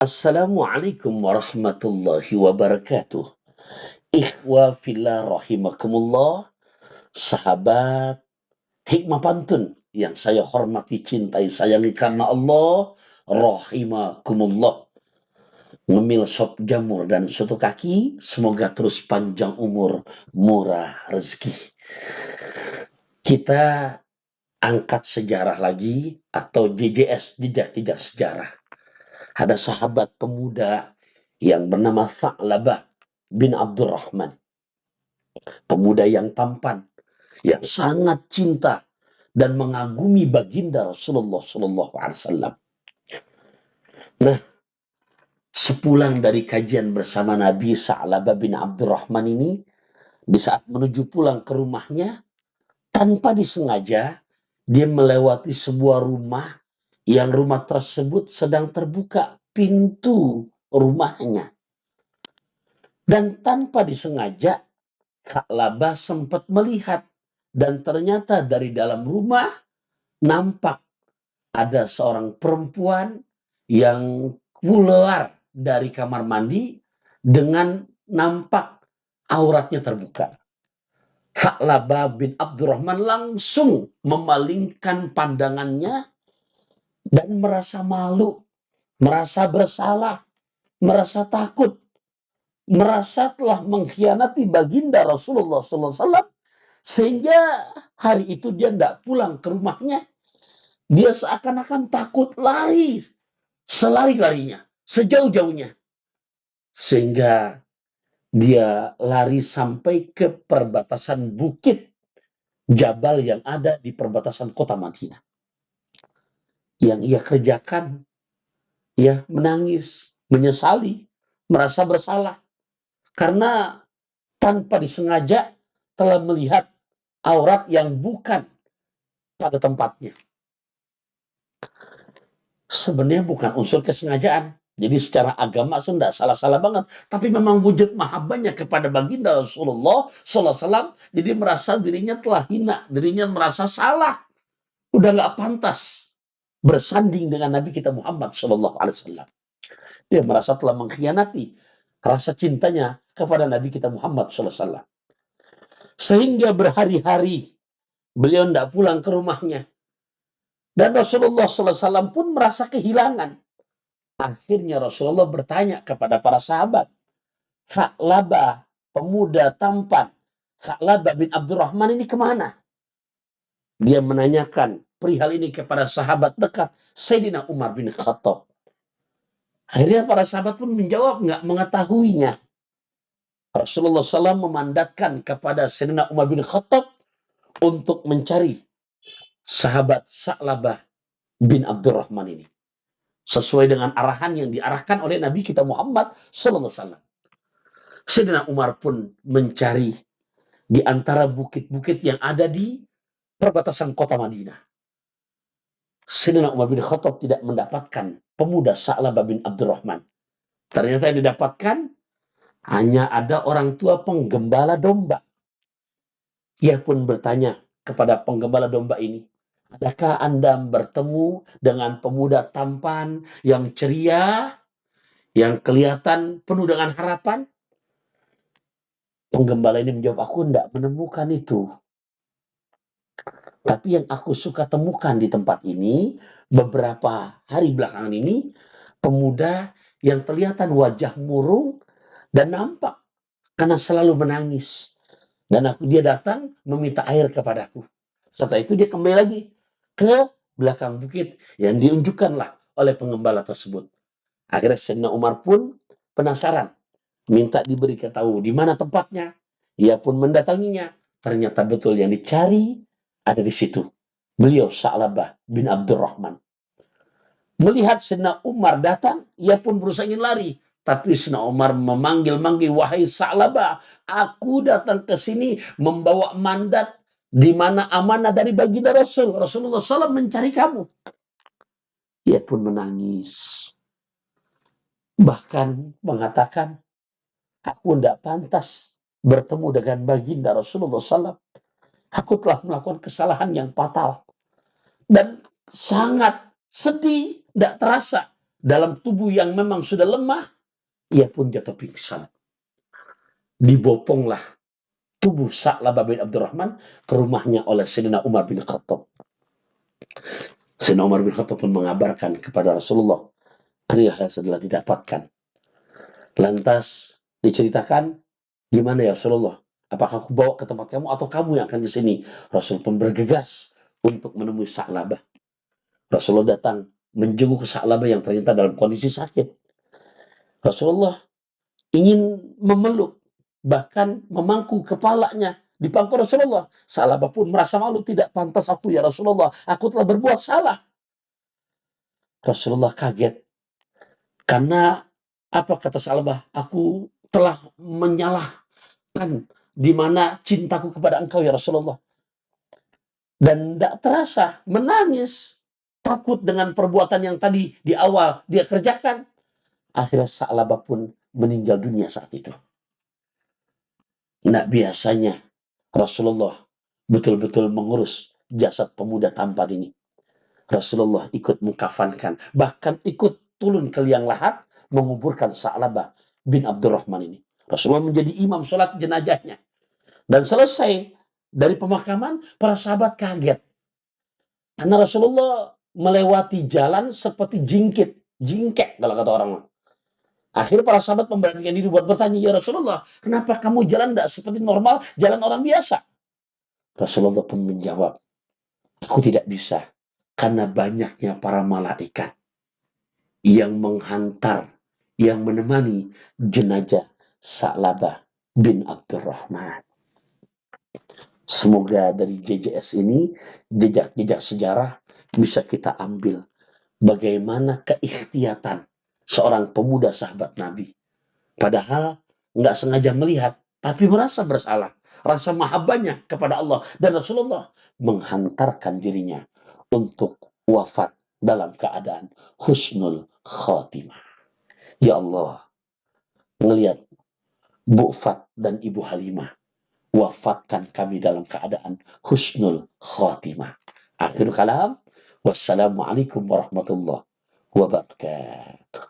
Assalamualaikum warahmatullahi wabarakatuh. Ikhwa fillah rahimakumullah, sahabat Hikmah Pantun yang saya hormati, cintai, sayangi karena Allah, rahimakumullah. Ngemil sop jamur dan soto kaki, semoga terus panjang umur, murah rezeki. Kita angkat sejarah lagi atau JJS, jejak-jejak sejarah. Ada sahabat pemuda yang bernama Tha'labah bin Abdurrahman. Pemuda yang tampan, yang sangat cinta dan mengagumi baginda Rasulullah Sallallahu Alaihi Wasallam. Nah, sepulang dari kajian bersama Nabi, Tha'labah bin Abdurrahman ini, di saat menuju pulang ke rumahnya, tanpa disengaja, dia melewati sebuah rumah yang rumah tersebut sedang terbuka pintu rumahnya. Dan tanpa disengaja, Tha'labah sempat melihat, dan ternyata dari dalam rumah nampak ada seorang perempuan yang keluar dari kamar mandi dengan nampak auratnya terbuka. Tha'labah bin Abdurrahman langsung memalingkan pandangannya dan merasa malu, merasa bersalah, merasa takut, merasa telah mengkhianati baginda Rasulullah SAW, sehingga hari itu dia tidak pulang ke rumahnya. Dia seakan-akan takut, lari selari-larinya, sejauh-jauhnya, sehingga dia lari sampai ke perbatasan bukit Jabal yang ada di perbatasan kota Madinah. Yang ia kerjakan, ya menangis, menyesali, merasa bersalah, karena tanpa disengaja telah melihat aurat yang bukan pada tempatnya. Sebenarnya bukan unsur kesengajaan. Jadi secara agama Sunda salah-salah banget. Tapi memang wujud mahabbahnya kepada baginda Rasulullah SAW. Jadi merasa dirinya telah hina, dirinya merasa salah, udah nggak pantas bersanding dengan Nabi kita Muhammad SAW. Dia merasa telah mengkhianati rasa cintanya kepada Nabi kita Muhammad SAW. Sehingga berhari-hari beliau tidak pulang ke rumahnya. Dan Rasulullah SAW pun merasa kehilangan. Akhirnya Rasulullah bertanya kepada para sahabat, Tha'labah, pemuda tampan, Tha'labah bin Abdurrahman ini kemana? Dia menanyakan perihal ini kepada sahabat dekat, Sayyidina Umar bin Khattab. Akhirnya para sahabat pun menjawab nggak mengetahuinya. Rasulullah SAW memandatkan kepada Sayyidina Umar bin Khattab untuk mencari sahabat Tha'labah bin Abdurrahman ini, sesuai dengan arahan yang diarahkan oleh Nabi kita Muhammad SAW. Sayyidina Umar pun mencari di antara bukit-bukit yang ada di perbatasan kota Madinah. Sayyidina Umar bin Khattab tidak mendapatkan pemuda Tha'labah bin Abdurrahman. Ternyata yang didapatkan hanya ada orang tua penggembala domba. Ia pun bertanya kepada penggembala domba ini, adakah Anda bertemu dengan pemuda tampan yang ceria, yang kelihatan penuh dengan harapan? Penggembala ini menjawab, aku tidak menemukan itu. Tapi yang aku suka temukan di tempat ini, beberapa hari belakangan ini, pemuda yang kelihatan wajah murung dan nampak karena selalu menangis. Dan dia datang meminta air kepadaku. Setelah itu dia kembali lagi ke belakang bukit yang diunjukkanlah oleh penggembala tersebut. Akhirnya Sayyidina Umar pun penasaran, minta diberi tahu di mana tempatnya. Ia pun mendatanginya. Ternyata betul yang dicari ada di situ. Beliau Tha'labah bin Abdurrahman. Melihat Sayyidina Umar datang, ia pun berusaha ingin lari. Tapi Sayyidina Umar memanggil-manggil, wahai Tha'labah, aku datang ke sini membawa mandat di mana amanah dari baginda Rasul. Rasulullah SAW mencari kamu. Ia pun menangis. Bahkan mengatakan, aku tidak pantas bertemu dengan baginda Rasulullah SAW. Aku telah melakukan kesalahan yang fatal. Dan sangat sedih, tidak terasa. dalam tubuh yang memang sudah lemah, ia pun jatuh pingsan. Diboponglah tubuh Sa'labah bin Abdurrahman ke rumahnya oleh Sayyidina Umar bin Khattab. Sayyidina Umar bin Khattab pun mengabarkan kepada Rasulullah perihal setelah didapatkan. Lantas diceritakan, gimana ya Rasulullah? Apakah aku bawa ke tempat kamu atau kamu yang akan di sini? Rasul pun bergegas untuk menemui Sa'labah. Rasulullah datang menjenguk Sa'labah yang ternyata dalam kondisi sakit. Rasulullah ingin memeluk, bahkan memangku kepalanya di pangku Rasulullah. Sa'labah pun merasa malu, tidak pantas aku ya Rasulullah, aku telah berbuat salah. Rasulullah kaget, karena apa kata Sa'labah? Aku telah menyalahkan di mana cintaku kepada engkau ya Rasulullah. Dan tidak terasa menangis, takut dengan perbuatan yang tadi di awal dia kerjakan. Akhirnya Sa'labah pun meninggal dunia saat itu. Nah, biasanya Rasulullah betul-betul mengurus jasad pemuda tampan ini. Rasulullah ikut mengkafankan, bahkan ikut turun ke liang lahat menguburkan Sa'labah bin Abdurrahman ini. Rasulullah menjadi imam sholat jenazahnya. Dan selesai dari pemakaman, para sahabat kaget. Karena Rasulullah melewati jalan seperti jingkek kalau kata orang. Akhirnya para sahabat memberanikan diri buat bertanya, ya Rasulullah, kenapa kamu jalan tidak seperti normal, jalan orang biasa? Rasulullah pun menjawab, aku tidak bisa, karena banyaknya para malaikat yang menghantar, yang menemani jenazah Sa'labah bin Abdurrahman. Semoga dari JJS ini, jejak-jejak sejarah, bisa kita ambil bagaimana keikhtiatan seorang pemuda sahabat Nabi. Padahal nggak sengaja melihat, tapi merasa bersalah. Rasa mahabbahnya kepada Allah. Dan Rasulullah menghantarkan dirinya untuk wafat dalam keadaan husnul khatimah. Ya Allah, ngelihat Bu Fat dan Ibu Halimah, wafatkan kami dalam keadaan husnul khatimah. Akhirul kalam, wassalamualaikum warahmatullahi wabarakatuh.